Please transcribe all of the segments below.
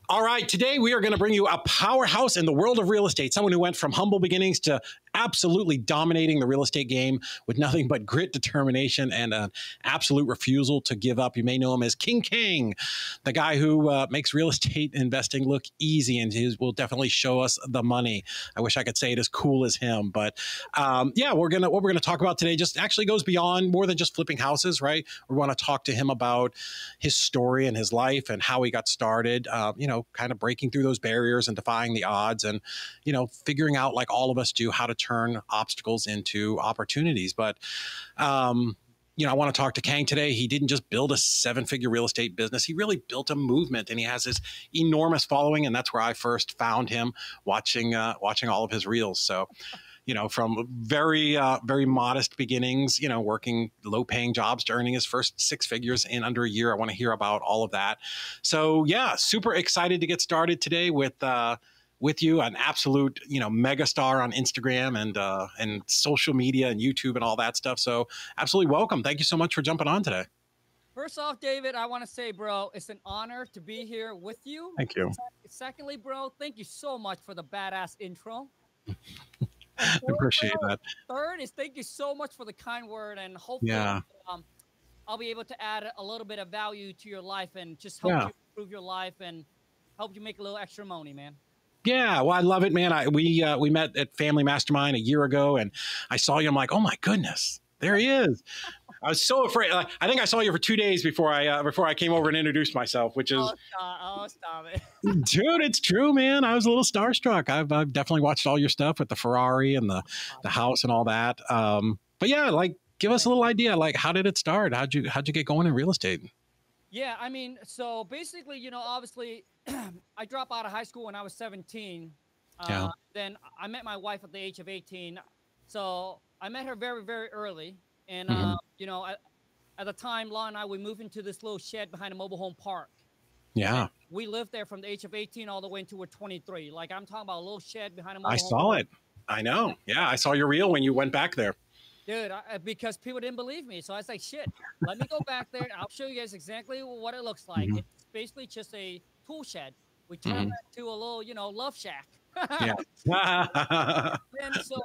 All right, today we are going to bring you a powerhouse in the world of real estate, someone who went from humble beginnings to absolutely dominating the real estate game with nothing but grit, determination, and an absolute refusal to give up. You may know him as King Kang, the guy who makes real estate investing look easy, and he will definitely show us the money. I wish I could say it as cool as him, but yeah, what we're gonna talk about today just actually goes beyond more than just flipping houses, right? We want to talk to him about his story and his life and how he got started. Kind of breaking through those barriers and defying the odds, and figuring out, like all of us do, how to turn obstacles into opportunities. But I want to talk to Kang today. He didn't just build a 7-figure real estate business. He really built a movement, and he has this enormous following. And that's where I first found him, watching all of his reels. So, from very modest beginnings, working low-paying jobs to earning his first 6 figures in under a year. I want to hear about all of that. So yeah, super excited to get started today with you, an absolute megastar on Instagram and social media and YouTube and all that stuff. So absolutely welcome. Thank you so much for jumping on today. First off, David, I want to say, bro, it's an honor to be here with you. Thank you. Secondly, bro, thank you so much for the badass intro. I appreciate that. Third is thank you so much for the kind word, and hopefully I'll be able to add a little bit of value to your life and just help you improve your life and help you make a little extra money, man. Yeah, well, I love it, man. We met at Family Mastermind a year ago, and I saw you. I'm like, oh my goodness, there he is. I was so afraid. I think I saw you for 2 days before I came over and introduced myself, which is stop it, dude. It's true, man. I was a little starstruck. I've definitely watched all your stuff with the Ferrari and the house and all that. But yeah, like, give us a little idea. Like, how did it start? How'd you get going in real estate? Yeah, I mean, so basically, obviously, I dropped out of high school when I was 17. Then I met my wife at the age of 18. So I met her very, very early. And, at the time, Law and I, we moved into this little shed behind a mobile home park. Yeah. And we lived there from the age of 18 all the way until we're 23. Like, I'm talking about a little shed behind a mobile home park. I saw it. I know. Yeah, I saw your reel when you went back there. Dude, because people didn't believe me. So I was like, shit, let me go back there and I'll show you guys exactly what it looks like. It's basically just a tool shed. We turned that to a little, love shack. Yeah. And so,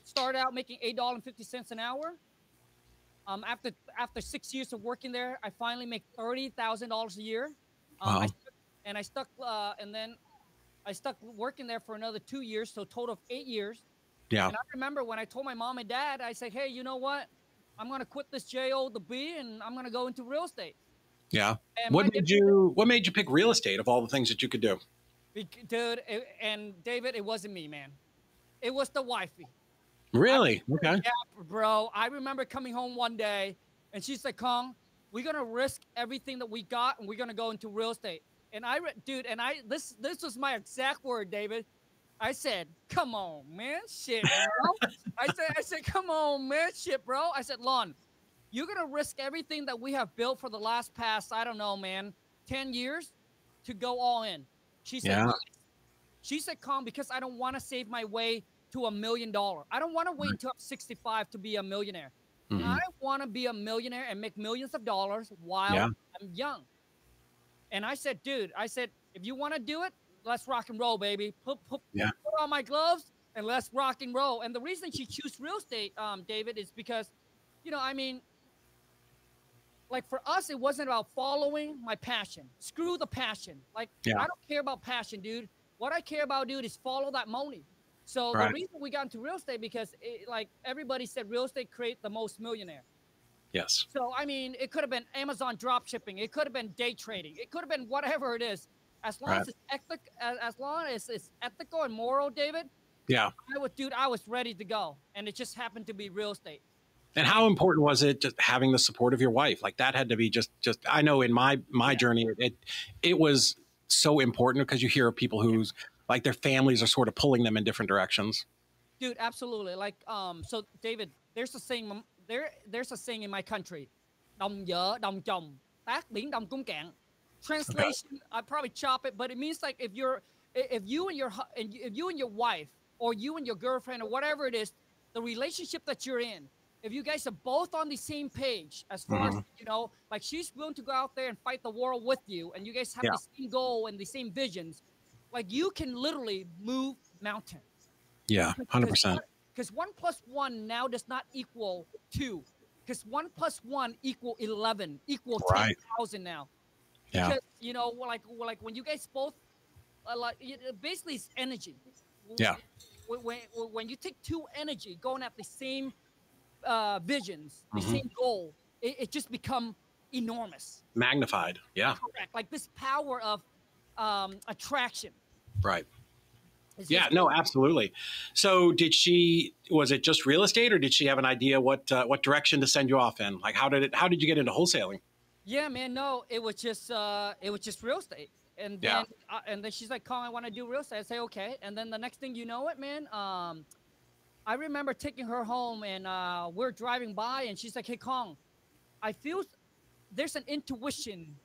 started out making $8.50 an hour. After 6 years of working there, I finally make $30,000 a year. Wow. I stuck working there for another 2 years, so a total of 8 years. Yeah. And I remember when I told my mom and dad, I said, hey, you know what? I'm going to quit this J-O-B and I'm going to go into real estate. Yeah. And what made you pick real estate of all the things that you could do? Dude, and David, it wasn't me, man. It was the wifey. Really? Okay. Yeah, bro. I remember coming home one day and she said, Kong, we're going to risk everything that we got and we're going to go into real estate. And this was my exact word, David. I said, come on, man, shit, bro. I said, come on, man, shit, bro. I said, Lon, you're going to risk everything that we have built for the past, I don't know, man, 10 years to go all in. She said, yeah. She said, Kong, because I don't want to save my way to $1 million. I don't want to wait until I'm 65 to be a millionaire. I want to be a millionaire and make millions of dollars while I'm young. And I said, dude, if you want to do it, let's rock and roll, baby. Put on my gloves and let's rock and roll. And the reason she chose real estate, David, is because, like for us, it wasn't about following my passion. Screw the passion. Like, I don't care about passion, dude. What I care about, dude, is follow that money. So the reason we got into real estate, because like everybody said, real estate create the most millionaire. Yes. So, I mean, it could have been Amazon drop shipping. It could have been day trading. It could have been whatever it is. As long as it's ethical and moral, David. Yeah. I was ready to go. And it just happened to be real estate. And how important was it just having the support of your wife? Like that had to be just I know in my journey, it was so important because you hear of people who's like their families are sort of pulling them in different directions. Dude, absolutely. Like, so David, there's a saying in my country. Đồng vợ, đồng chồng, tác biển đồng cung cạn. Translation, I probably chop it, but it means like if you and your wife or you and your girlfriend or whatever it is, the relationship that you're in, if you guys are both on the same page as far as, you know, like she's willing to go out there and fight the war with you, and you guys have Yeah. the same goal and the same visions, like you can literally move mountains. Yeah, 100%. Because 1 + 1 now does not equal 2. Because 1 + 1 equal 11, equal Right. 10,000 now. Yeah. Because, you know, like when you guys both, basically it's energy. Yeah. When you take two energy going at the same visions, the Mm-hmm. same goal, it just become enormous. Magnified. Yeah. Correct. Like this power of attraction. Right. It's Yeah, just no, crazy. absolutely. So was it just real estate, or did she have an idea what direction to send you off in? Like, how did you get into wholesaling? Yeah, man. No, it was just real estate. And Yeah. then she's like, "Kong, I want to do real estate." I say, "Okay." And then the next thing you know it, man, I remember taking her home, and we're driving by, and she's like, "Hey, Kong, I feel there's an intuition,"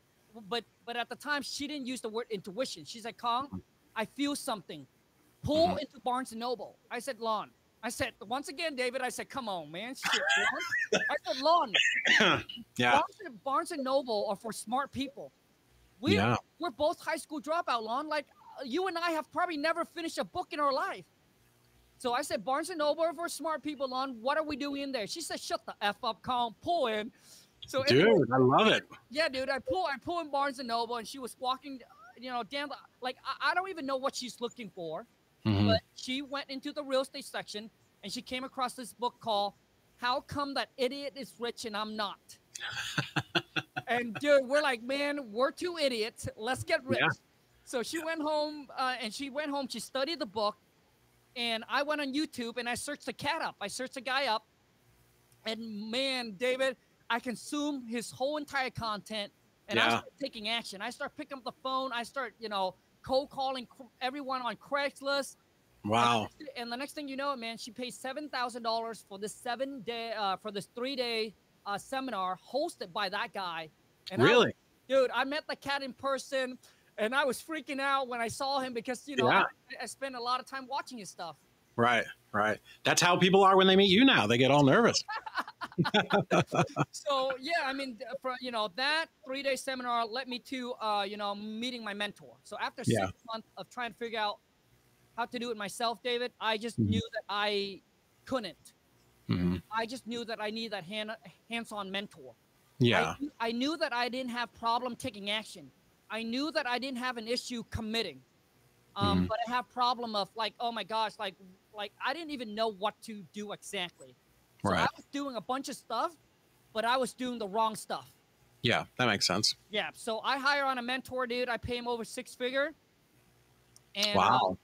but at the time she didn't use the word intuition. She's like, "Kong, I feel something. Pull Mhm. into Barnes and Noble." I said, "Lon." I said, once again, David, I said, "Come on, man." Shit, Lon. I said, "Lon, Yeah. Barnes and Noble are for smart people. Yeah. We're both high school dropout, Lon. Like you and I have probably never finished a book in our life." So I said, "Barnes and Noble are for smart people, Lon. What are we doing in there?" She said, "Shut the F up, Kong. Pull in." So Dude, anyway, I love it. yeah, dude, I pull in Barnes and Noble, and she was walking, you know, down the, like I don't even know what she's looking for, Mhm. but she went into the real estate section, and she came across this book called "How Come That Idiot Is Rich and I'm Not." And dude, we're like, man, we're two idiots. Let's get rich. Yeah. So she went home, She studied the book, and I went on YouTube and I searched the cat up. I searched the guy up, and man, David, I consumed his whole entire content, and I Yeah. started taking action. I start picking up the phone. I start, you know, cold calling everyone on Craigslist. Wow. And the next thing you know, man, she pays $7,000 for this 7-day, for this 3-day seminar hosted by that guy. And Really? dude, I met the cat in person, and I was freaking out when I saw him because, you know, Yeah. I spent a lot of time watching his stuff. Right. Right. That's how people are when they meet you now. They get all nervous. So yeah, I mean, for you know, that 3-day seminar led me to you know, meeting my mentor. So after Yeah. 6 months of trying to figure out how to do it myself, David, I just Mhm. knew that I couldn't. Mhm. I just knew that I need that hands-on mentor. Yeah. I knew that I didn't have problem taking action. I knew that I didn't have an issue committing. Mhm. But I have problem of like, oh my gosh, like I didn't even know what to do exactly. So I Right. was doing a bunch of stuff, but I was doing the wrong stuff. Yeah. That makes sense. Yeah. So I hire on a mentor, dude. I pay him over 6-figure, and Wow.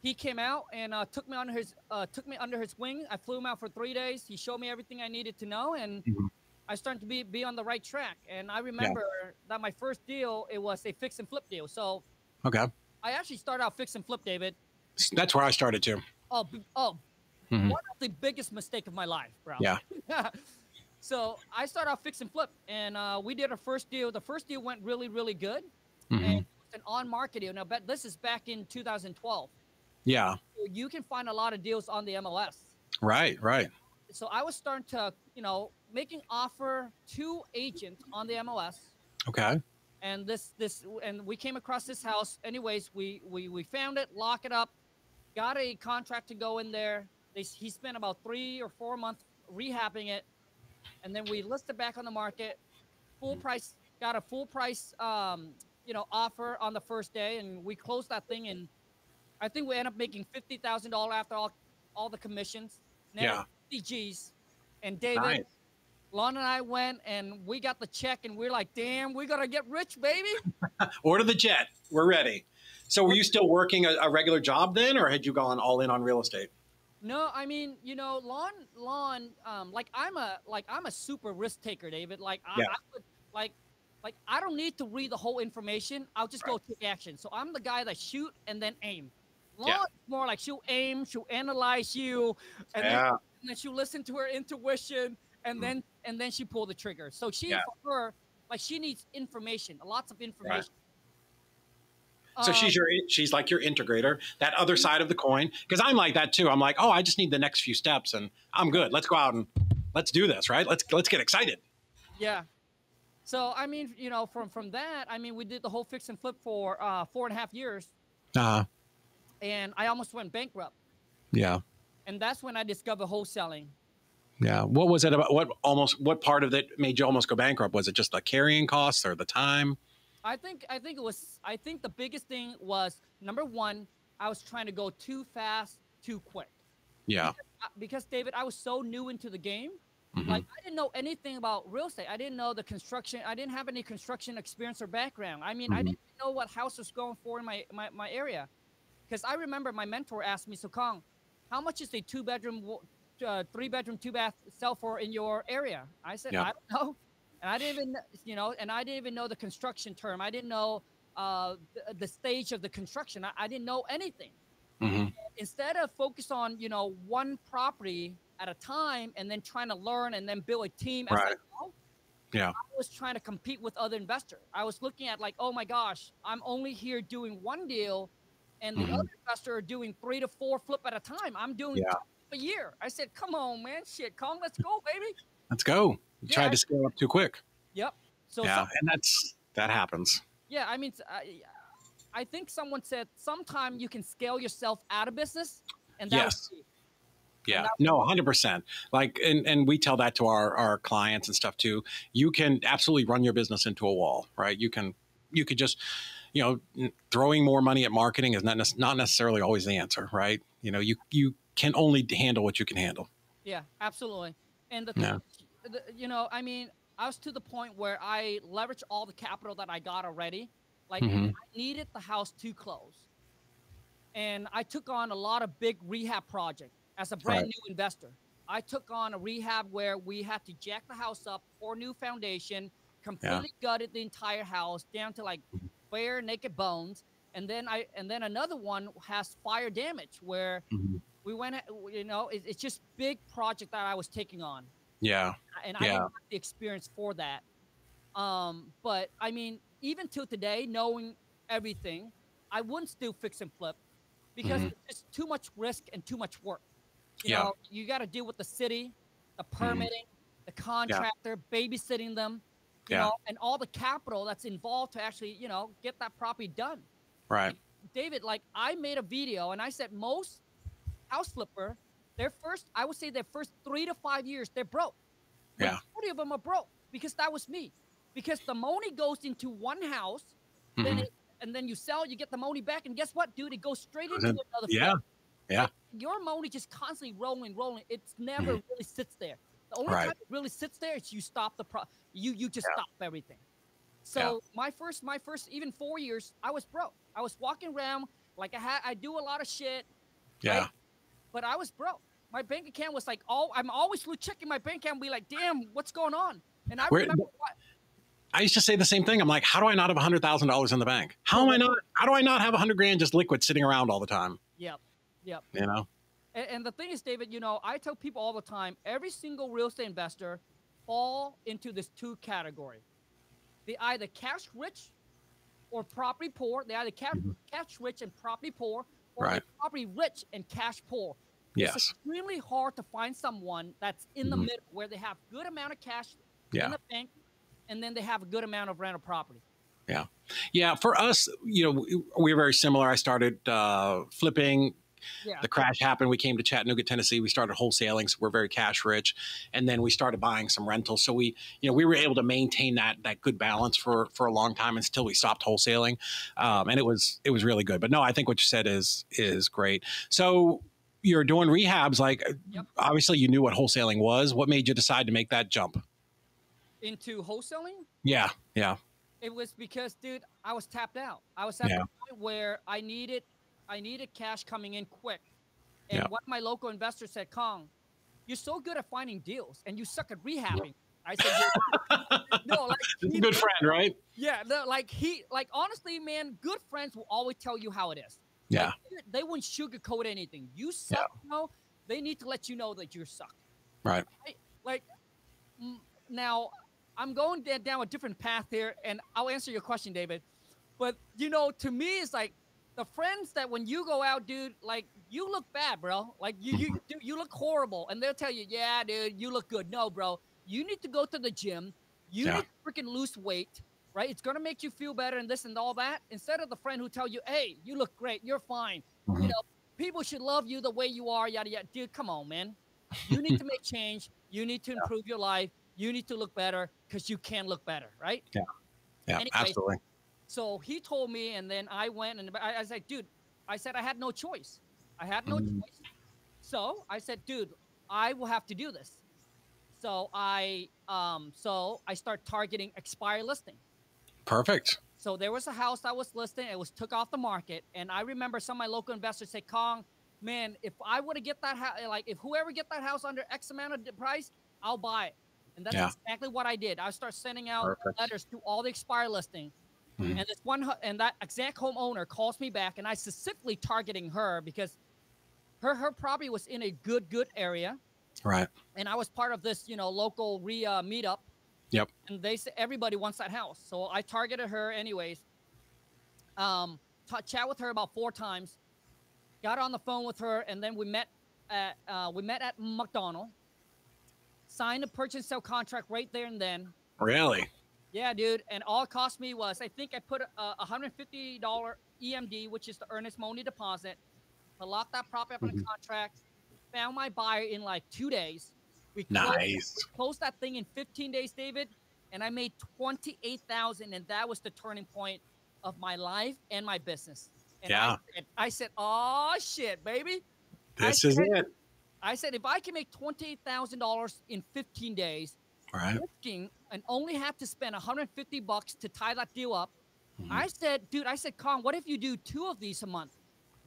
he came out and took me under his wing. I flew him out for 3 days. He showed me everything I needed to know, and Mhm. I started to be on the right track. And I remember that my first deal, it was a fix and flip deal. So Okay. I actually started out fix and flip, David. That's where I started too. Oh, Mhm. one of the biggest mistake of my life, bro. Yeah. So I started off fix and flip, and we did our first deal. The first deal went really, really good, Mhm. and it was an on-market deal. Now, but this is back in 2012. Yeah. So you can find a lot of deals on the MLS. Right. Right. So I was starting to, you know, making offer to agents on the MLS, Okay. and and we came across this house. Anyways, we found it, lock it up, got a contract to go in there. He spent about 3 or 4 months rehabbing it, and then we listed back on the market, full price, got a full price, you know, offer on the first day, and we closed that thing, and I think we ended up making $50,000 after all the commissions, Yeah. 50 G's, and David, Nice. Lon and I went and we got the check, and we're like, damn, we gotta get rich, baby. Order the jet. We're ready. So were you still working a regular job then, or had you gone all in on real estate? No, I mean, you know, Lon, like I'm a super risk taker, David. Like Yeah. I would like I don't need to read the whole information. I'll just go take action. So I'm the guy that shoot and then aim. Lon Yeah. is more like she'll aim, she'll analyze you, and Yeah. then she'll listen to her intuition, and then she pull the trigger. So Yeah. for her, like she needs information, lots of information. So she's like your integrator, that other side of the coin. Because I'm like that too. I'm like, oh, I just need the next few steps, and I'm good. Let's go out and let's do this, right? Let's get excited. Yeah. So I mean, you know, from that, I mean, we did the whole fix and flip for 4.5 years, Uh, and I almost went bankrupt. yeah. And that's when I discovered wholesaling. Yeah. What was it about? What part of it made you almost go bankrupt? Was it just the carrying costs or the time? I think the biggest thing was, number one, I was trying to go too fast, too quick. Yeah. Because David, I was so new into the game. Mm-hmm. Like, I didn't know anything about real estate. I didn't know the construction. I didn't have any construction experience or background. I mean, I didn't know what house was going for in my area. Because I remember my mentor asked me, "So Kong, how much is a 2-bedroom, 3-bedroom, 2-bath sell for in your area?" I said, "I don't know." And I didn't even, you know, and I didn't even know the construction term. I didn't know the stage of the construction. I didn't know anything. Mm-hmm. Instead of focus on, you know, one property at a time and then trying to learn and then build a team as I go, yeah, I was trying to compete with other investors. I was looking at like, oh my gosh, I'm only here doing one deal, and the other investor are doing 3 to 4 flip at a time. I'm doing a year. I said, come on, man, shit, Kong, let's go, baby. Let's go. You tried to scale up too quick. Yep. So yeah, and that happens. Yeah, I mean, I think someone said sometime you can scale yourself out of business, and that was key. Yeah, no, 100%. Like, and we tell that to our clients and stuff too. You can absolutely run your business into a wall, right? You could just, you know, throwing more money at marketing is not necessarily always the answer, right? You know, you can only handle what you can handle. Yeah, absolutely. And the thing, you know, I mean, I was to the point where I leveraged all the capital that I got already. Like, I needed the house to close. And I took on a lot of big rehab projects as a brand new investor. I took on a rehab where we had to jack the house up, pour new foundation, completely gutted the entire house down to like bare naked bones. And then another one has fire damage where we went, you know, it's just big project that I was taking on. Yeah. And I didn't have the experience for that. But I mean, even till today, knowing everything, I wouldn't still fix and flip because it's too much risk and too much work. You know, you got to deal with the city, the permitting, the contractor, babysitting them, you know, and all the capital that's involved to actually, you know, get that property done. Right. And David, like, I made a video and I said most house flipper, I would say their first 3 to 5 years, they're broke. Majority of them are broke because that was me. Because the money goes into one house, and then you sell, you get the money back, and guess what, dude? It goes straight into another flip. Yeah. Like, your money just constantly rolling. It's never really sits there. The only time it really sits there is you stop you just stop everything. So my first even 4 years, I was broke. I was walking around like I do a lot of shit. Yeah. Right? But I was broke. My bank account was like, I'm always checking my bank account and be like, damn, what's going on? And I remember I used to say the same thing. I'm like, how do I not have $100,000 in the bank? How do I not have $100,000 just liquid sitting around all the time? Yep. You know? And the thing is, David, you know, I tell people all the time, every single real estate investor fall into this 2 category. They either cash rich or property poor. They either cash rich and property poor, or they're property rich and cash poor. Yes. It's extremely hard to find someone that's in the middle where they have good amount of cash in the bank, and then they have a good amount of rental property. Yeah. Yeah. For us, you know, we're very similar. I started flipping. The crash happened. We came to Chattanooga, Tennessee. We started wholesaling, so we're very cash rich. And then we started buying some rentals. So we were able to maintain that good balance for a long time until we stopped wholesaling. And it was really good. But no, I think what you said is great. So you're doing rehabs. Like, obviously you knew what wholesaling was. What made you decide to make that jump into wholesaling? Yeah. It was because, dude, I was tapped out. I was at the point where I needed cash coming in quick. And one of my local investors said, Kong, you're so good at finding deals and you suck at rehabbing. I said, no, like, he's a good friend, right? Yeah. Like honestly, man, good friends will always tell you how it is. Yeah. Like, they won't sugarcoat anything. You suck, you know, they need to let you know that you suck. Right. Like, now I'm going down a different path here, and I'll answer your question, David. But, you know, to me, it's like, the friends that when you go out, dude, like you look bad, bro. Like Mhm. dude, you look horrible, and they'll tell you, yeah, dude, you look good. No, bro, you need to go to the gym. You Yeah. need to freaking lose weight, right? It's gonna make you feel better and this and all that. Instead of the friend who tell you, hey, you look great, you're fine. You Mhm. know, people should love you the way you are, yada yada. Dude, come on, man. You need to make change. You need to Yeah. improve your life. You need to look better because you can look better, right? Yeah. Yeah. Anyways, Absolutely. so he told me, and then I went and I was like, dude, I said I had no choice. I had no Mm. choice. So I said, dude, I will have to do this. So I start targeting expired listing. Perfect. So there was a house that was listed, it was took off the market. And I remember some of my local investors say, Kong, man, if I would have get that house, like if whoever get that house under X amount of price, I'll buy it. And that's Yeah. exactly what I did. I start sending out Perfect. letters to all the expired listing. Mhm. And and that exact homeowner calls me back, and I specifically targeting her because her property was in a good area, Right. and I was part of this local RIA meetup, Yep. and they said everybody wants that house, so I targeted her anyways. Chat with her about 4 times, got on the phone with her, and then we met at McDonald, signed a purchase and sale contract right there and then. Really? Yeah, dude. And all it cost me was, I think I put a $150 EMD, which is the earnest money deposit, to lock that property up in a Mhm. contract. Found my buyer in like 2 days. We Nice. closed that thing in 15 days, David, and I made 28,000, and that was the turning point of my life and my business. And Yeah. I said, oh shit, baby. I This said, is hey, it. I said, if I can make $28,000 in 15 days, Right. risking and only have to spend $150 to tie that deal up. Mhm. I said, dude, I said, Kong, what if you do 2 of these a month?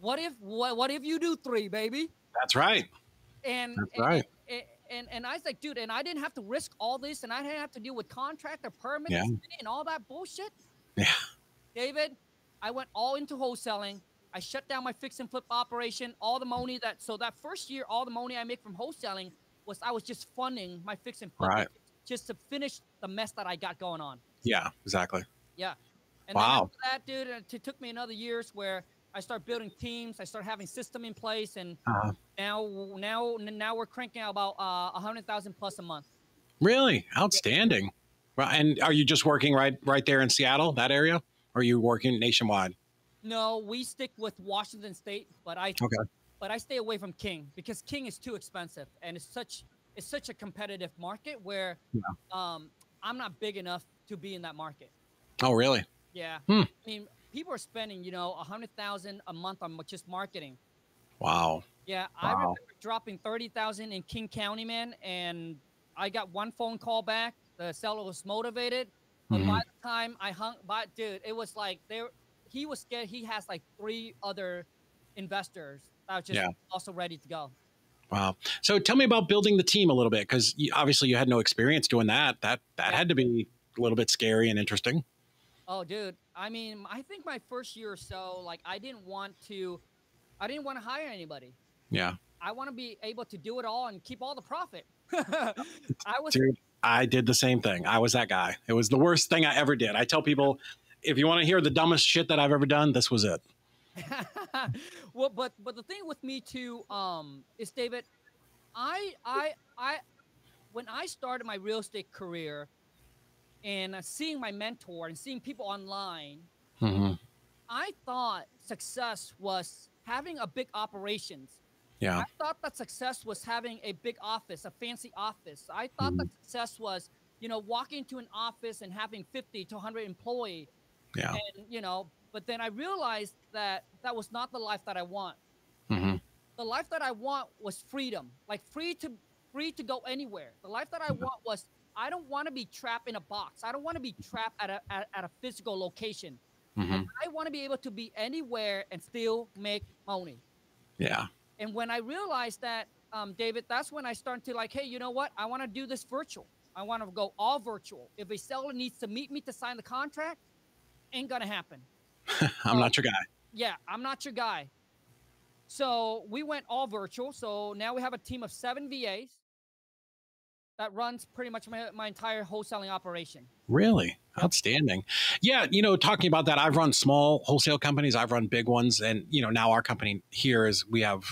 What if you do 3, baby? That's right. And That's and right. and I was like, dude, and I didn't have to risk all this, and I didn't have to deal with contract or permit Yeah. and all that bullshit. Yeah. David, I went all into wholesaling. I shut down my fix and flip operation. All the money that first year, all the money I make from wholesaling was I was just funding my fix and flip Right. just to finish the mess that I got going on. Yeah. Exactly. Yeah. And then Wow. after that, dude, it took me another years where I start building teams, I start having system in place, and Uh, now we're cranking out about 100,000 plus a month. really Yeah. outstanding. Right. And are you just working right there in Seattle, that area? Or are you working nationwide? No, we stick with Washington State, Okay. but I stay away from King because King is too expensive, and it's such a competitive market where Yeah. um I'm not big enough to be in that market. Oh, really? Yeah. Hmm. I mean, people are spending, 100,000 a month on just marketing. Wow. Yeah, I remember Wow. dropping 30,000 in King County, man, and I got one phone call back. The seller was motivated, but by Mhm. the time I hung, but dude, it was like he was scared. He has like 3 other investors that were just Yeah. also ready to go. Wow. So tell me about building the team a little bit, because obviously you had no experience doing that. That Yeah. had to be a little bit scary and interesting. Oh, dude. I mean, I think my first year or so, like, I didn't want to hire anybody. Yeah. I want to be able to do it all and keep all the profit. I was Dude, I did the same thing. I was that guy. It was the worst thing I ever did. I tell people, if you want to hear the dumbest shit that I've ever done, this was it. well, but the thing with me too, is David, I when I started my real estate career and seeing my mentor and seeing people online, Hmm. I thought success was having a big operations. I Yeah. thought that success was having a big office, a fancy office. I thought Hmm. that success was, walking into an office and having 50 to 100 employee. Yeah. And, but then I realized that that was not the life that I want. Hmm. The life that I want was freedom, like free to go anywhere. The life that I want was I don't want to be trapped in a box. I don't want to be trapped at a physical location. Hmm. I want to be able to be anywhere and still make money. Yeah. And when I realized that, David, that's when I started to like, hey, you know what? I want to do this virtual. I want to go all virtual. If a seller needs to meet me to sign the contract, ain't gonna happen. I'm So not your guy. yeah, I'm not your guy. So we went all virtual. So now we have a team of 7 VAs. that runs pretty much my entire wholesaling operation. Really? Outstanding. Yeah, talking about that, I've run small wholesale companies, I've run big ones, and now our company here is we have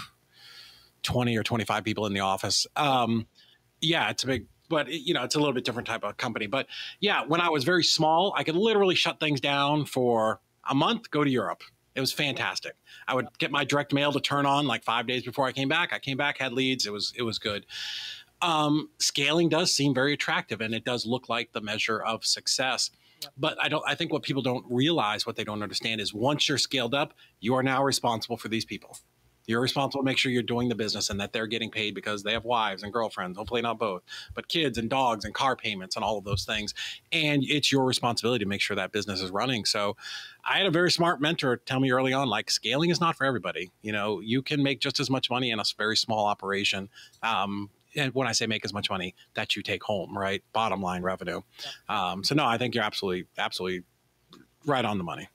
20 or 25 people in the office. Yeah, it's a big, but it's a little bit different type of company. But yeah, when I was very small, I could literally shut things down for a month, go to Europe. It was fantastic. I would get my direct mail to turn on like 5 days before I came back. I came back, had leads. It was good. Scaling does seem very attractive, and it does look like the measure of success. Yep. But I think what people don't realize, what they don't understand is once you're scaled up, you are now responsible for these people. You're responsible to make sure you're doing the business and that they're getting paid because they have wives and girlfriends, hopefully not both, but kids and dogs and car payments and all of those things. And it's your responsibility to make sure that business is running. So I had a very smart mentor tell me early on, like, scaling is not for everybody. You can make just as much money in a very small operation. And when I say make as much money, that you take home, right? Bottom line revenue. Yep. So no, I think you're absolutely right on the money.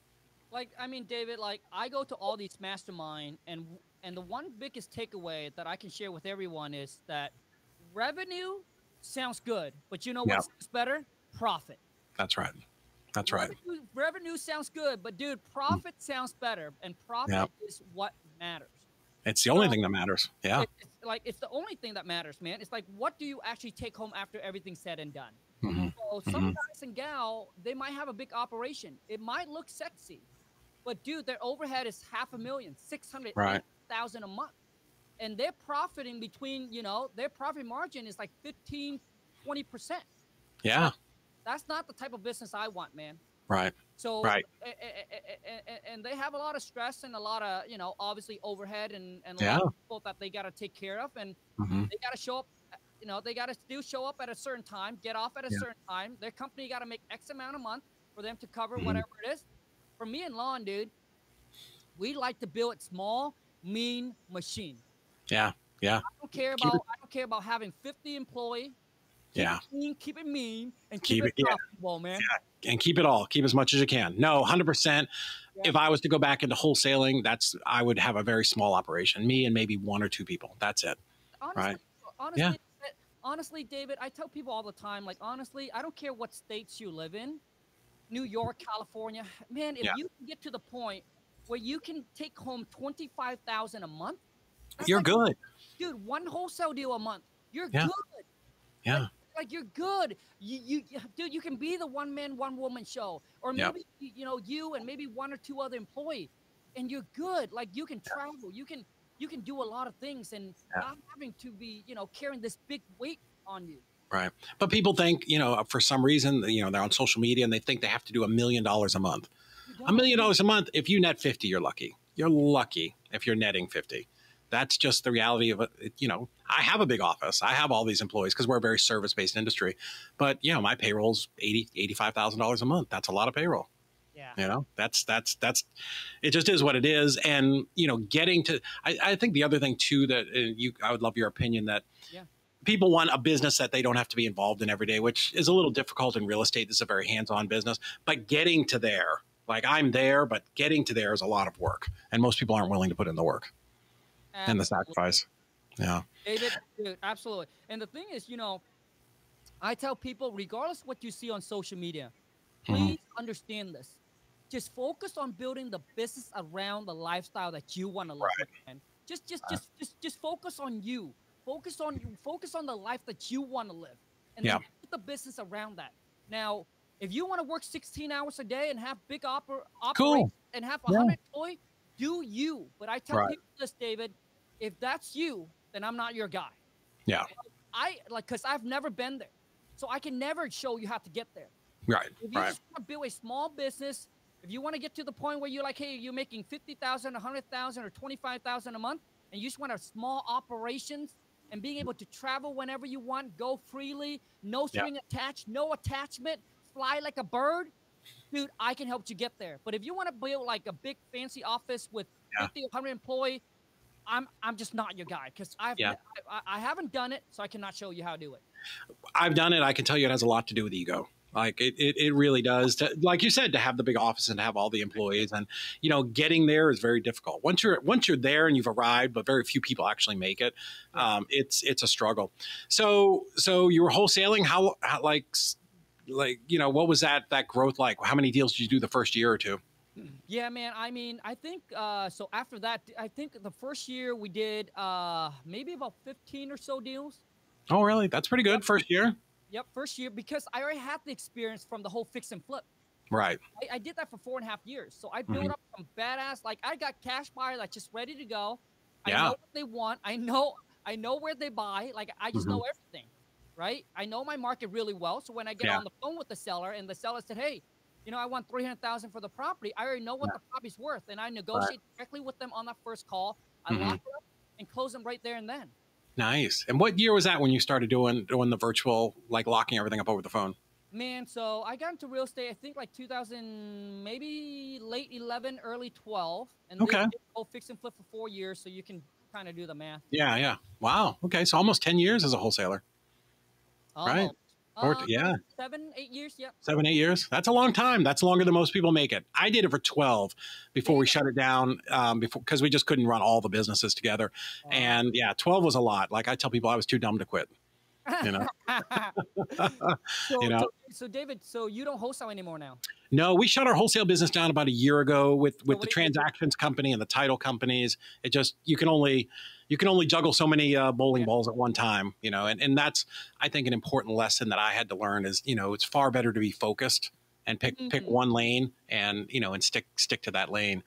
Like, I mean, David, like I go to all these mastermind, and the one biggest takeaway that I can share with everyone is that revenue sounds good, but you know what's better? Profit. That's right. That's right. Revenue sounds good, but dude, profit sounds better, and profit is what matters. It's the only thing that matters. Yeah. It's the only thing that matters, man. It's like, what do you actually take home after everything's said and done? Mm-hmm. So some guys and gal, they might have a big operation. It might look sexy, but dude, their overhead is $500,000, $600,000 a month. And they're profiting between, their profit margin is like 15, 20%. Yeah. So that's not the type of business I want, man. Right. So, right. And they have a lot of stress and a lot of, obviously overhead and a lot of people that they got to take care of, and they got to show up, they got to still show up at a certain time, get off at a certain time. Their company got to make X amount a month for them to cover whatever it is. For me and Lon, dude, we like to build it small, mean machine. Yeah. Yeah. I don't care about having 50 employees. Keep it mean, and keep it profitable, man. Yeah. And keep it all. Keep as much as you can. No, 100%. Yeah. If I was to go back into wholesaling, I would have a very small operation. Me and maybe 1 or 2 people. That's it. Honestly, David, I tell people all the time, like, honestly, I don't care what states you live in, New York, California, man, if you can get to the point where you can take home $25,000 a month, you're good. Dude, 1 wholesale deal a month. You're good. Yeah. Like you're good. Dude, you can be the one-man, one-woman show, or maybe you and maybe 1 or 2 other employees, and you're good. Like you can travel, you can do a lot of things, and not having to be carrying this big weight on you. Right. But people think for some reason they're on social media and they think they have to do $1 million a month. $1 million a month. If you net 50, you're lucky. You're lucky if you're netting 50. That's just the reality of it. I have a big office. I have all these employees because we're a very service-based industry. But, my payroll's $85,000 a month. That's a lot of payroll. Yeah. That's it just is what it is. And, getting to, I think the other thing too, that I would love your opinion that people want a business that they don't have to be involved in every day, which is a little difficult in real estate. This is a very hands-on business, but getting to there, like I'm there, but getting to there is a lot of work. And most people aren't willing to put in the work. Absolutely. And the sacrifice. Yeah. David, dude, absolutely. And the thing is, I tell people, regardless of what you see on social media, please understand this. Just focus on building the business around the lifestyle that you want to live. Man. Just focus on you. Focus on the life that you want to live. And then put the business around that. Now, if you want to work 16 hours a day and have big operations and have 100 employees, do you. But I tell people this, David, if that's you, then I'm not your guy. Yeah. Because I've never been there. So I can never show you how to get there. Right. If you just want to build a small business, if you want to get to the point where you're like, hey, you're making $50,000, $100,000, or $25,000 a month, and you just want a small operations and being able to travel whenever you want, go freely, no string attached, no attachment, fly like a bird, dude, I can help you get there. But if you want to build like a big fancy office with 50 or 100 employees, I'm just not your guy because I haven't done it, so I cannot show you how to do it. I've done it. I can tell you it has a lot to do with ego. Like it really does. Like you said, to have the big office and to have all the employees, and getting there is very difficult. Once you're there and you've arrived, but very few people actually make it. It's a struggle. So you were wholesaling. How what was that growth like? How many deals did you do the first year or two? Yeah, man. I mean, I think so. After that, I think the first year we did maybe about 15 or so deals. Oh, really? That's pretty good first year. Yep, first year because I already had the experience from the whole fix and flip. Right. I did that for 4.5 years, so I built Mhm. up some badass. Like I got cash buyers like just ready to go. I know Yeah. what they want. I know where they buy. Like I just Mhm. know everything, right? I know my market really well. So when I get Yeah. on the phone with the seller and the seller said, "Hey, I want 300,000 for the property," I already know what Yeah. the property's worth, and I Right. negotiate directly with them on that first call. I lock Mhm. it up and close them right there and then. Nice. And what year was that when you started doing the virtual, like locking everything up over the phone? Man, so I got into real estate, I think like 2000, maybe late 11, early 12, and Okay. did go fix and flip for 4 years, so you can kind of do the math. Yeah. Yeah. Wow. Okay. So almost 10 years as a wholesaler, right? Almost. Yeah. 7, 8 years, yep. 7, 8 years. That's a long time. That's longer than most people make it. I did it for 12 before we Damn. shut it down. Because we just couldn't run all the businesses together. Wow. And yeah, 12 was a lot. Like I tell people, I was too dumb to quit. You know. you so, know. so, so, David, so you don't wholesale anymore now. No, we shut our wholesale business down about a year ago with So the what do you do? transactions company and the title companies. It just you can only juggle so many bowling Yeah. balls at one time, and that's, I think, an important lesson that I had to learn is, it's far better to be focused and pick Mhm. one lane and stick to that lane.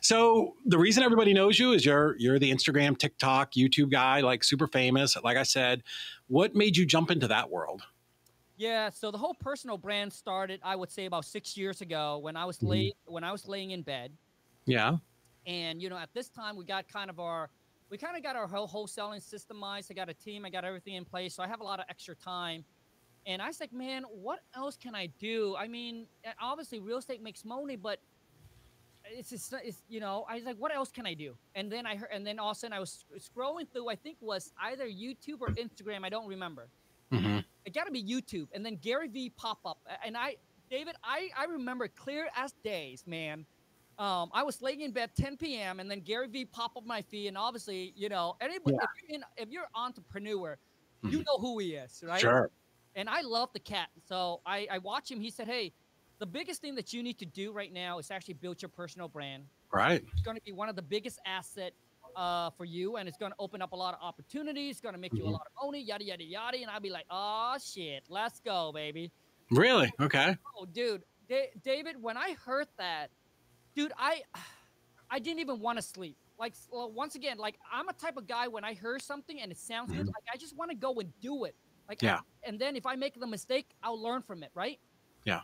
So the reason everybody knows you is you're the Instagram, TikTok, YouTube guy, like super famous. Like I said, what made you jump into that world? Yeah, so the whole personal brand started, I would say, about 6 years ago when I was Mhm. laying in bed. Yeah. And at this time we kind of got our whole wholesaling systemized. I got a team, I got everything in place, so I have a lot of extra time. And I was like, man, what else can I do? I mean, obviously real estate makes money, but it's just it's I was like, what else can I do? And then I heard, and then all of a sudden I was scrolling through, I think it was either YouTube or Instagram, I don't remember. Hmm. It got to be YouTube, and then Gary V pop up, and David, I remember clear as days, man. I was laying in bed 10 p.m. and then Gary V pop up my feed, and obviously, anybody, Yeah. if you're entrepreneur, you Mhm. know who he is, right? Sure. And I love the cat, so I watch him. He said, "Hey, the biggest thing that you need to do right now is actually build your personal brand. Right. It's going to be one of the biggest asset for you, and it's going to open up a lot of opportunities. It's going to make you a Mhm. lot of money, yada yada yada." And I'd be like, "Oh shit, let's go, baby." Really? Okay. Oh, dude, David, when I heard that, dude, I didn't even want to sleep. Like, once again, like I'm a type of guy when I hear something and it sounds good, Mhm. like I just want to go and do it. Like, Yeah. and then if I make the mistake, I'll learn from it, right? Yeah.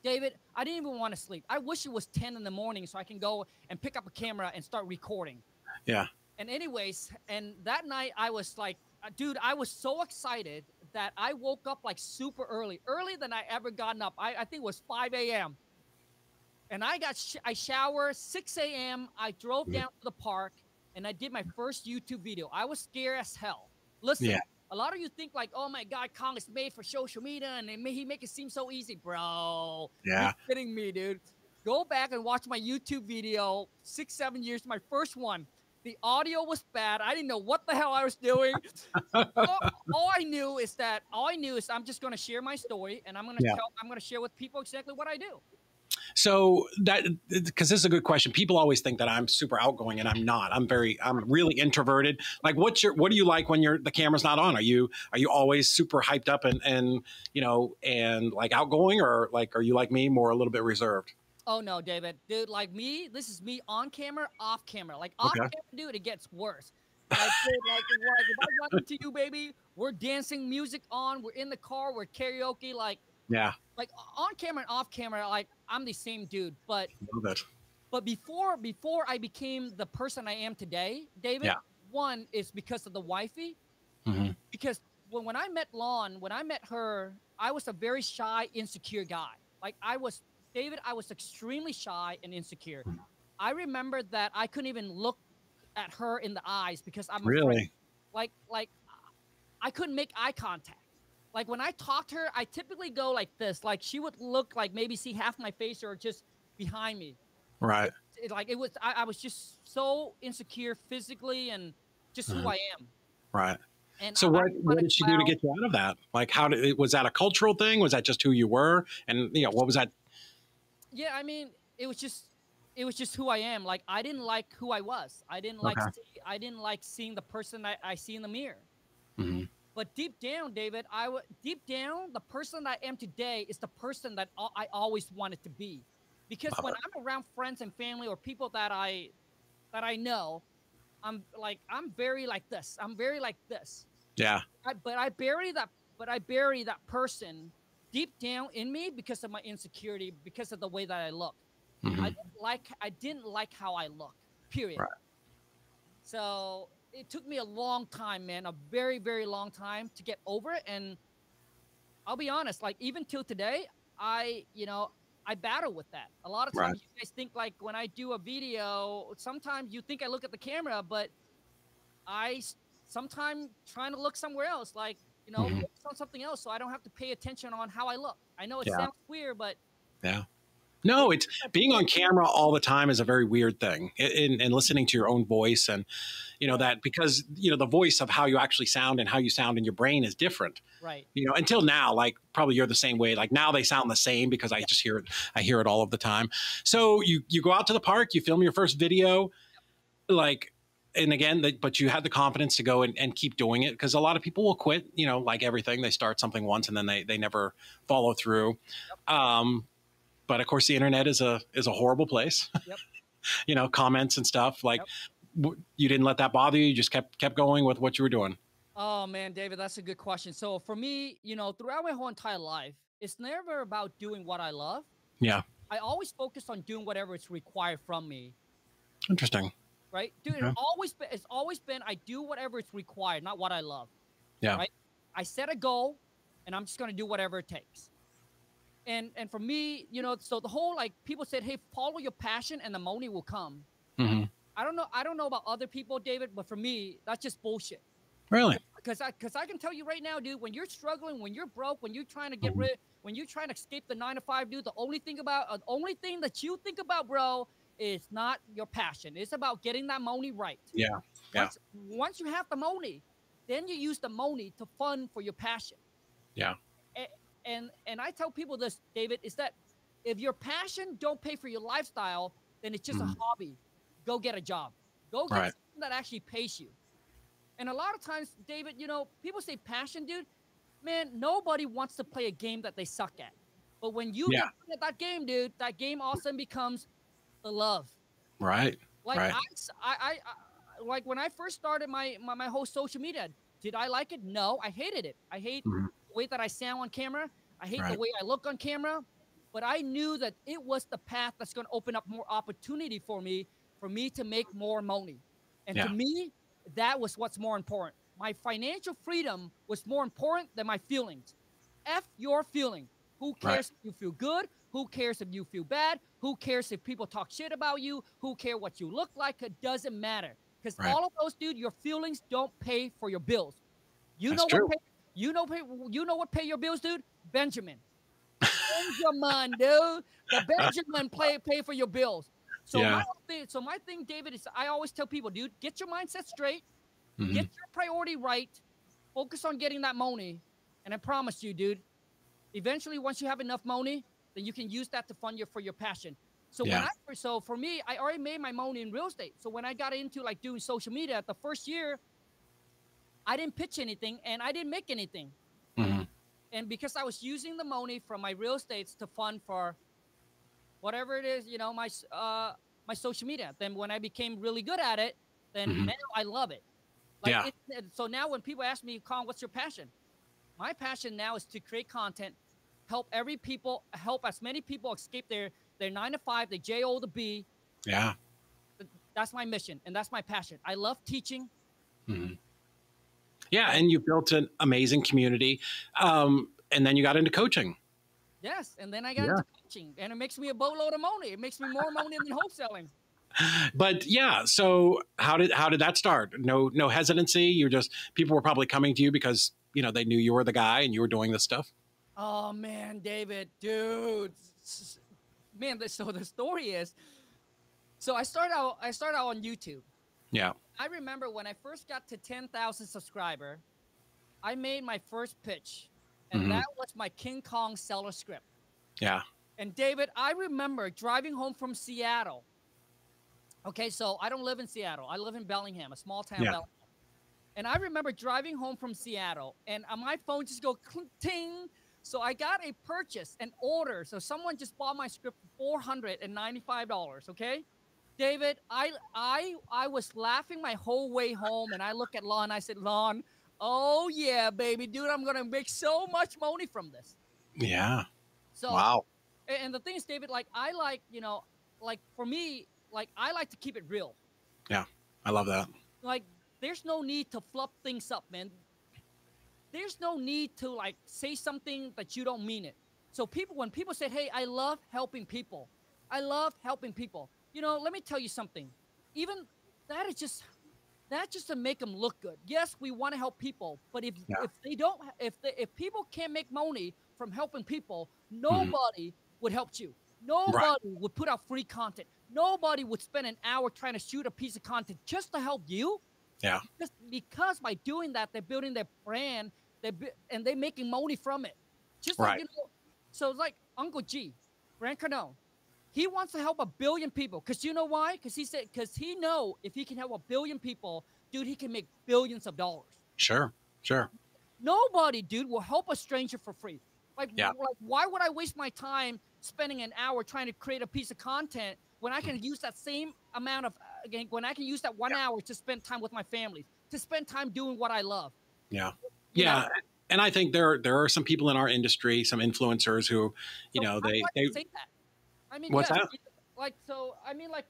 David, I didn't even want to sleep. I wish it was 10 in the morning so I can go and pick up a camera and start recording. Yeah. And anyways, and that night I was like, dude, I was so excited that I woke up like super early, earlier than I ever gotten up. I think it was 5 a.m. And I showered 6 a.m. I drove Mhm. down to the park and I did my first YouTube video. I was scared as hell. Listen, Yeah. a lot of you think like, oh my God, Kong is made for social media and he make it seem so easy, bro. You're Yeah. kidding me, dude. Go back and watch my YouTube video 6, 7 years, my first one. The audio was bad. I didn't know what the hell I was doing. all, all I knew is I'm just gonna share my story and Yeah. I'm gonna share with people exactly what I do. So that, because this is a good question. People always think that I'm super outgoing and I'm not. I'm really introverted. Like what do you like when the camera's not on? Are you always super hyped up and like outgoing, or like, are you like me, more a little bit reserved? Oh no, David, dude, like me, this is me on camera, off camera. Like off Okay. camera, dude, it gets worse. Like, dude, like if I run into you, baby, we're dancing, music on, we're in the car, we're karaoke, Yeah. like on camera and off camera, like I'm the same dude. But Love it. before I became the person I am today, David, Yeah. one is because of the wifey. Hmm. Because when I met Lon, when I met her, I was a very shy, insecure guy. Like David, I was extremely shy and insecure. I remember that I couldn't even look at her in the eyes because I'm afraid. Really? Like I couldn't make eye contact. like when I talk to her, I typically go like this. Like she would look like maybe see half my face or just behind me. Right. Like it was, I was just so insecure physically and just who I am. Right. And So what did she do to get you out of that? Like, was that a cultural thing? Was that just who you were? And what was that? Yeah, I mean, it was just who I am. Like I didn't like who I was. I didn't like seeing the person I see in the mirror. Mm-hmm. But deep down, David, deep down, the person that I am today is the person that I always wanted to be. Because when I'm around friends and family or people that I know, I'm very like this. I'm very like this. Yeah. But I bury that person deep down in me because of my insecurity, because of the way that I look. Mm-hmm. I didn't like how I look. Period. Right. So it took me a long time, man, a very, very long time to get over it. And I'll be honest, like even till today, I battle with that. A lot of times you guys think like when I do a video, sometimes you think I look at the camera, but I sometimes trying to look somewhere else, like, focus on something else so I don't have to pay attention on how I look. I know it sounds weird, but yeah. No, it's being on camera all the time is a very weird thing, and listening to your own voice and, that because, the voice of how you actually sound and how you sound in your brain is different. Right. Until now, like probably you're the same way. Like now they sound the same because I just hear it. I hear it all of the time. So you go out to the park, you film your first video, like, and again, but you had the confidence to go and keep doing it because a lot of people will quit, like everything. They start something once and then they never follow through. Yep. But of course, the internet is a horrible place. Yep. Comments and stuff. Like, you didn't let that bother you. You just kept going with what you were doing. Oh man, David, that's a good question. So for me, throughout my whole entire life, it's never about doing what I love. Yeah. I always focus on doing whatever is required from me. Interesting. Right, dude. Okay. It's always been I do whatever is required, not what I love. Yeah. Right. I set a goal, and I'm just gonna do whatever it takes. And for me, so the whole like people said, hey, follow your passion and the money will come. Mm-hmm. I don't know about other people, David, but for me, that's just bullshit. Really? Because I can tell you right now, dude, when you're struggling, when you're broke, when you're trying to get rid, when you're trying to escape the 9-to-5, dude, the only thing that you think about, bro, is not your passion. It's about getting that money right. Yeah. Yeah. Once you have the money, then you use the money to fund for your passion. Yeah. And I tell people this, David, is that if your passion don't pay for your lifestyle, then it's just a hobby. Go get a job. Go get something that actually pays you. And a lot of times, David, people say passion, dude. Man, nobody wants to play a game that they suck at. But when you get good at that game, dude, that game all of a sudden becomes the love. Right. Like I like when I first started my whole social media, did I like it? No, I hated it. I hate the way that I sound on camera. I hate the way I look on camera. But I knew that it was the path that's going to open up more opportunity for me to make more money. And to me, that was what's more important. My financial freedom was more important than my feelings. F your feeling. Who cares if you feel good? Who cares if you feel bad? Who cares if people talk shit about you? Who cares what you look like? It doesn't matter. Because all of those, dude, your feelings don't pay for your bills. You know what pay your bills, dude? Benjamin. Benjamin, dude. The Benjamin pay for your bills. So my thing, David, is I always tell people, dude, get your mindset straight, get your priority right, focus on getting that money, and I promise you, dude, eventually once you have enough money, then you can use that to fund for your passion. So so for me, I already made my money in real estate. So when I got into like doing social media, the first year, I didn't pitch anything and I didn't make anything. And because I was using the money from my real estates to fund for whatever it is, my social media. Then when I became really good at it, then now I love it. Like so now when people ask me, Colin, what's your passion? My passion now is to create content, help as many people escape their 9-to-5, the J-O to B. Yeah. That's my mission and that's my passion. I love teaching. Yeah, and you built an amazing community, and then you got into coaching. Yes, and then I got into coaching, and it makes me a boatload of money. It makes me more money than wholesaling. But yeah, so how did that start? No hesitancy. People were probably coming to you because you know, they knew you were the guy and you were doing this stuff? Oh man, David, dude, man. So the story is, so I started out on YouTube. Yeah. I remember when I first got to 10,000 subscriber, I made my first pitch, and Hmm. that was my King Kong seller script. Yeah. And David, I remember driving home from Seattle. Okay, so I don't live in Seattle. I live in Bellingham, a small town, Yeah. Bellingham. And I remember driving home from Seattle, and my phone just go ting. So I got a purchase, an order. So someone just bought my script for $495. Okay, David, I was laughing my whole way home, and I look at Lon. I said, Lon, oh yeah, baby, dude, I'm gonna make so much money from this. Yeah. So, Wow. and the thing is, David, like I like, like for me, like I like to keep it real. Yeah. I love that. Like there's no need to fluff things up, man. There's no need to like say something that you don't mean it. So when people say, "Hey, I love helping people. I love helping people." Let me tell you something. Even that is just to make them look good. Yes, we want to help people, but if Yeah. if they don't if people can't make money from helping people, Hmm. nobody would help you. Right. Nobody would put out free content. Nobody would spend an hour trying to shoot a piece of content just to help you. Yeah. Because by doing that, they're building their brand, and they're making money from it. Just like Right. so it's like Uncle G, Grant Cardone. He wants to help a billion people. Because you know why? Because he know if he can help a billion people, dude, he can make billions of dollars. Sure. Sure. Nobody, dude, will help a stranger for free. Yeah. Why would I waste my time spending an hour trying to create a piece of content when I can use that same amount of, again, when I can use that 1 hour to spend time with my family, to spend time doing what I love? Yeah. You know? Yeah. And I think there are some people in our industry, some influencers who, you So know, how do I they say that? I mean, what's yes, that? like so. I mean, like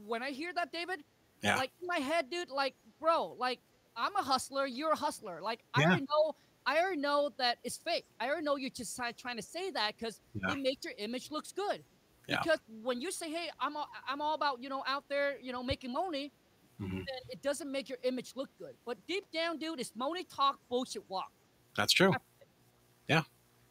when I hear that, David, Yeah. like in my head, dude, like bro, like I'm a hustler, you're a hustler. Like Yeah. I already know that it's fake. I already know you're just trying to say that because Yeah. it makes your image looks good. Yeah. Because when you say, "Hey, I'm all about out there, making money," Hmm. then it doesn't make your image look good. But deep down, dude, it's money talk, bullshit walk. That's true. That's it. Yeah.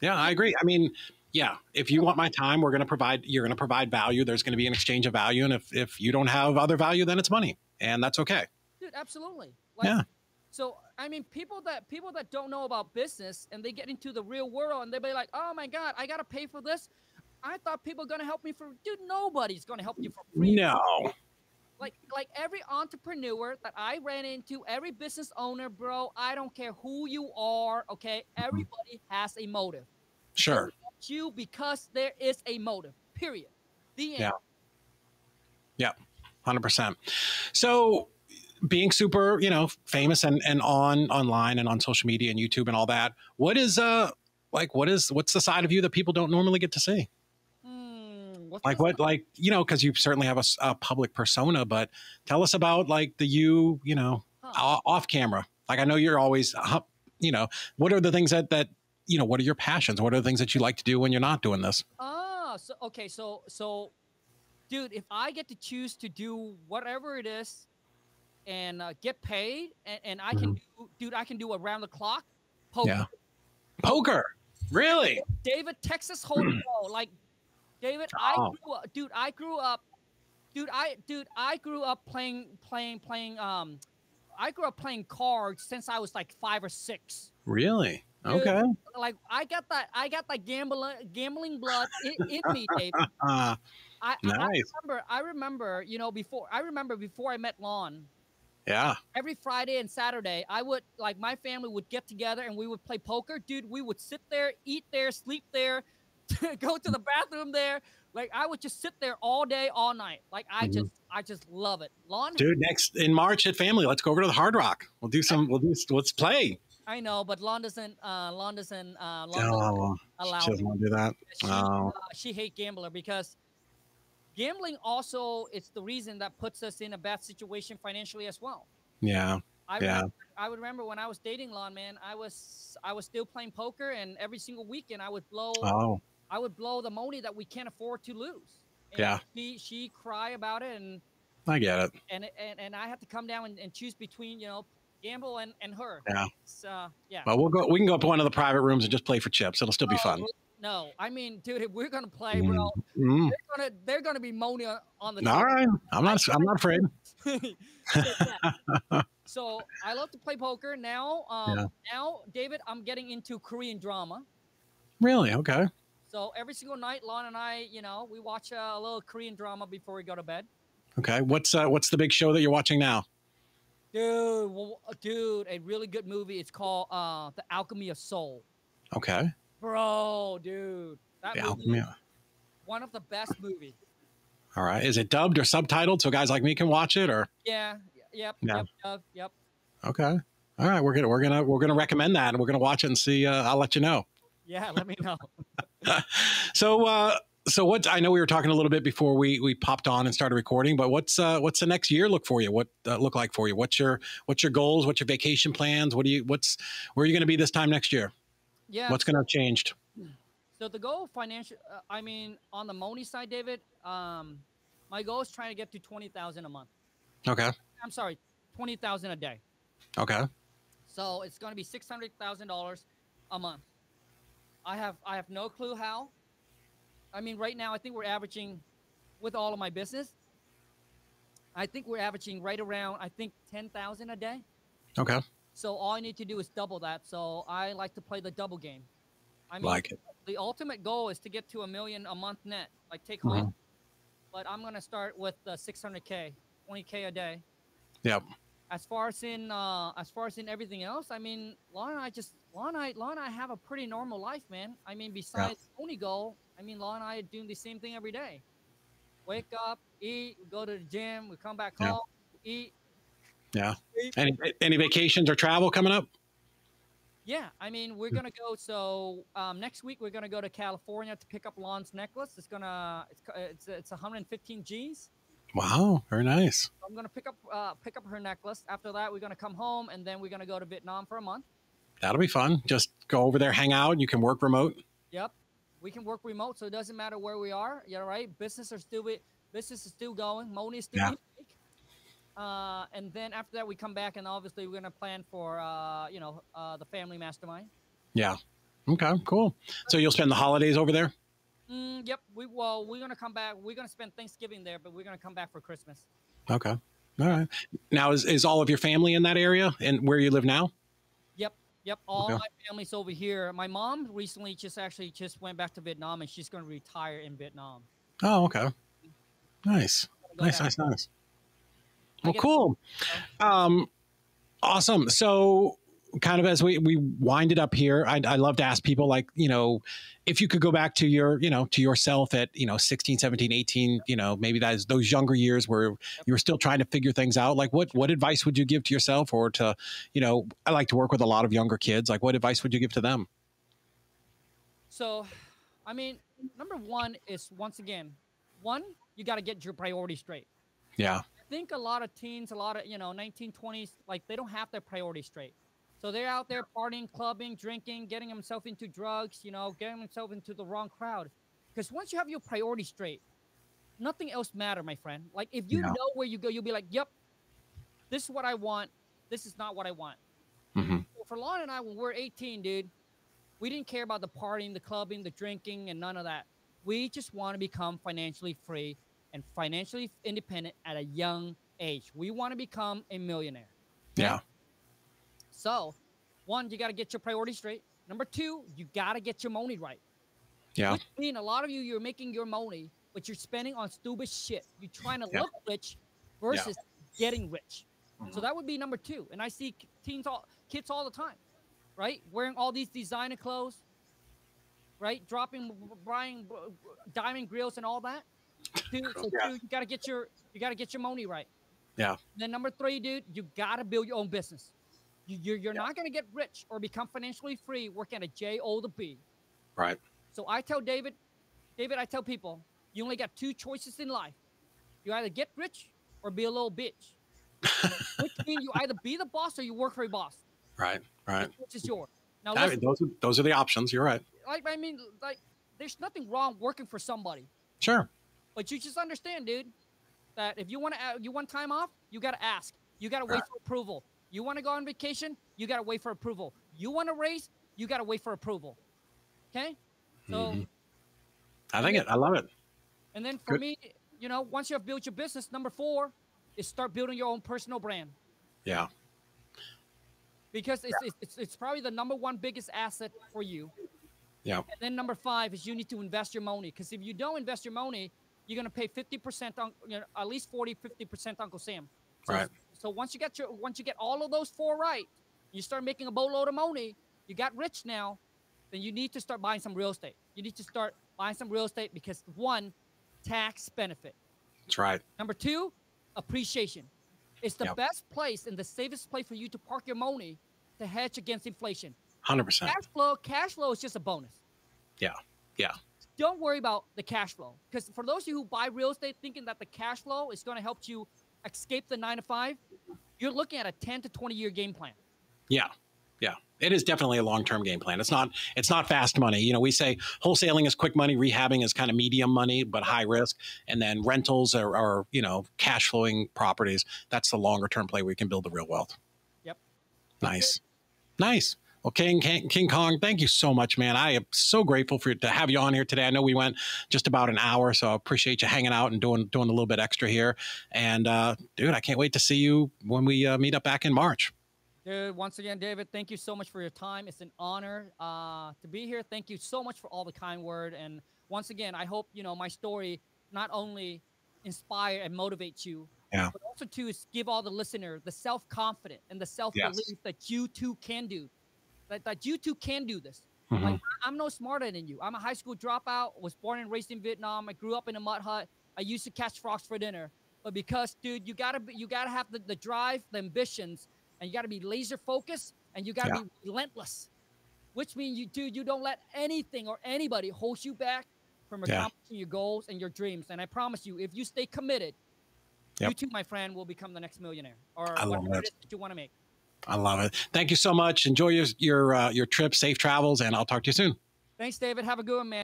Yeah. I agree. I mean, yeah, if you want my time, you're going to provide value. There's going to be an exchange of value. And if you don't have other value, then it's money, and that's okay. Dude, absolutely. Like, Yeah. so I mean, people that don't know about business and they get into the real world and they be like, "Oh my God, I gotta pay for this." I thought people were gonna help me for, dude. Nobody's gonna help you for free. No. Like every entrepreneur that I ran into, every business owner, bro. I don't care who you are. Okay, everybody has a motive. They Sure. want you because there is a motive. Period. The end. Yeah. Yeah. 100%. So being super, famous and online and on social media and YouTube and all that, what's the side of you that people don't normally get to see? What's Like this? what, like, because you certainly have a public persona, but tell us about like Huh. off camera. Like, I know you're always, what are the things that, what are your passions? What are the things that you like to do when you're not doing this? So okay, so dude, if I get to choose to do whatever it is and get paid, and I can Mhm. do, dude, I can do around the clock poker. Yeah. Poker. Really? David, Texas Hold'em, bro. Like, David, I Oh, grew up, dude. I grew up playing. I grew up playing cards since I was like 5 or 6. really? Dude, Okay. like I got that gambling blood in me, David. Uh, I, I I nice. remember, before I met Lon, Yeah. every Friday and Saturday, I would, like, my family would get together and we would play poker. Dude, we would sit there, eat there, sleep there, go to the bathroom there. Like, I would just sit there all day, all night. Like, Mhm. I just love it. Lon, Dude, next in March at Family, let's go over to the Hard Rock. Let's play. I know, but Lon doesn't Oh, allow she me. doesn't want to do that. Oh, She hate gambler because gambling also is the reason that puts us in a bad situation financially as well. yeah. I Yeah. remember, I would remember when I was dating Lon, man, I was still playing poker, and every single weekend Oh, I would blow the money that we can't afford to lose. And yeah. she cry about it, I get it. and I had to come down and choose between, Gamble and her. Yeah. Yeah. Well, we can go up to one of the private rooms and just play for chips. It'll still be fun. No, I mean, dude, if we're gonna play, bro, Mm. they're gonna be moaning on the All table. right. I'm not afraid. So I love to play poker now. Yeah. Now, David, I'm getting into Korean drama. Really? Okay. So every single night, Lon and I, we watch a little Korean drama before we go to bed. Okay. What's the big show that you're watching now? Dude, a really good movie. It's called The Alchemy of Soul. Okay. Bro, dude, that movie, one of the best movies. All right. Is it dubbed or subtitled so guys like me can watch it? Or yep. Okay. All right. We're gonna recommend that, and we're gonna watch it and see. I'll let you know. Yeah, let me know. So what? I know we were talking a little bit before we popped on and started recording, but what's the next year look for you? What look like for you? What's your goals? What's your vacation plans? Where are you going to be this time next year? Yeah. What's going to have changed? So the goal financial, I mean, on the Moni side, David, my goal is trying to get to 20,000 a month. Okay. I'm sorry, 20,000 a day. Okay. So it's going to be $600,000 a month. I have no clue how. I mean, right now, I think we're averaging, with all of my business, I think we're averaging right around, 10,000 a day. Okay. So all I need to do is double that. So I like to play the double game. I mean, like it. The ultimate goal is to get to $1 million a month net, like take home. But I'm going to start with 600K, 20K a day. Yep. As far as in everything else, I mean, Lon and I have a pretty normal life, man. I mean, besides Moni goal, I mean, Lon and I are doing the same thing every day. Wake up, eat, we go to the gym, we come back home, eat. Yeah. Any vacations or travel coming up? Yeah, I mean, we're gonna go. So next week we're gonna go to California to pick up Lon's necklace. It's 115 G's. Wow, very nice. I'm gonna pick up her necklace. After that, we're gonna come home, and then we're gonna go to Vietnam for a month. That'll be fun. Just go over there, hang out. You can work remote. Yep, we can work remote, so it doesn't matter where we are. Yeah, right. Business is still going. Moni is still. And then after that, we come back, and obviously we're gonna plan for the family mastermind. Yeah. Okay. Cool. So you'll spend the holidays over there. Yep. We're gonna come back. We're gonna spend Thanksgiving there, but we're gonna come back for Christmas. Okay. All right. Now, is all of your family in that area and where you live now? Yep. All my family's over here. My mom recently just went back to Vietnam, and she's gonna retire in Vietnam. Oh, okay. Nice. Nice. Well, cool. Awesome. So kind of as we wind it up here, I love to ask people, like, if you could go back to to yourself at, 16, 17, 18, maybe those younger years where you were still trying to figure things out. Like what advice would you give to yourself, or to, I like to work with a lot of younger kids. Like, what advice would you give to them? So, I mean, number one is, once again, you got to get your priorities straight. Yeah. I think a lot of teens, 1920s, like, they don't have their priorities straight. So they're out there partying, clubbing, drinking, getting themselves into drugs, getting themselves into the wrong crowd. Because once you have your priorities straight, nothing else matters, my friend. Like, if you know where you go, you'll be like, yep, this is what I want. This is not what I want. So for Lon and I, when we were 18, dude, we didn't care about the partying, the clubbing, the drinking, and none of that. We just want to become financially free and financially independent at a young age. We want to become a millionaire. Yeah. So, one, you got to get your priorities straight. Number two, you got to get your money right. Yeah. Which means a lot of you're making your money, but you're spending on stupid shit. You're trying to look rich versus getting rich. So that would be number two. And I see kids all the time, right? Wearing all these designer clothes, right? Buying diamond grills and all that. Dude, you got to get your money right. Yeah. Then number three, dude, you got to build your own business. You're not going to get rich or become financially free working at a J.O. to B. Right. So I tell David, I tell people, you only got two choices in life. You either get rich or be a little bitch. Which means you either be the boss or you work for a boss. Right. Which is yours. Now, those are the options. You're right. There's nothing wrong working for somebody. Sure. But you just understand, dude, that if you want time off, you got to ask. You got to wait for approval. You want to go on vacation? You got to wait for approval. You want to race? You got to wait for approval. Okay? So I think I love it. And then for me, you know, once you have built your business, number 4 is start building your own personal brand. Yeah. Because it's probably the number 1 biggest asset for you. Yeah. And then number 5 is you need to invest your money. Because if you don't invest your money, you're going to pay 50% on, you know, at least 40-50% Uncle Sam. So, Right. So once you get all of those 4 right, you start making a boatload of money, you got rich now, then you need to start buying some real estate. You need to start buying some real estate because 1, tax benefit. That's right. Number 2, appreciation. It's the best place and the safest place for you to park your money to hedge against inflation. 100%. Cash flow is just a bonus. Yeah. Yeah. Don't worry about the cash flow. Because for those of you who buy real estate thinking that the cash flow is going to help you escape the 9-to-5, you're looking at a 10 to 20-year game plan. Yeah. Yeah. It is definitely a long-term game plan. It's not fast money. You know, we say wholesaling is quick money, rehabbing is kind of medium money, but high risk. And then rentals are you know, cash flowing properties. That's the longer term play where you can build the real wealth. Yep. Nice. Nice. Well, King Kong, thank you so much, man. I am so grateful to have you on here today. I know we went just about an hour, so I appreciate you hanging out and doing a little bit extra here. And dude, I can't wait to see you when we meet up back in March. Dude, once again, David, thank you so much for your time. It's an honor to be here. Thank you so much for all the kind word. And once again, I hope, you know, my story not only inspire and motivate you, but also to give all the listener the self-confidence and the self-belief that you too can do. That you too can do this. Like, I'm no smarter than you. I'm a high school dropout, was born and raised in Vietnam. I grew up in a mud hut. I used to catch frogs for dinner. But because, dude, you gotta have the drive, the ambitions, and you gotta be laser focused, and you gotta be relentless. Which means you don't let anything or anybody hold you back from accomplishing your goals and your dreams. And I promise you, if you stay committed, you too, my friend, will become the next millionaire or whatever it is that you want to make. I love it. Thank you so much. Enjoy your trip. Safe travels, and I'll talk to you soon. Thanks, David. Have a good one, man.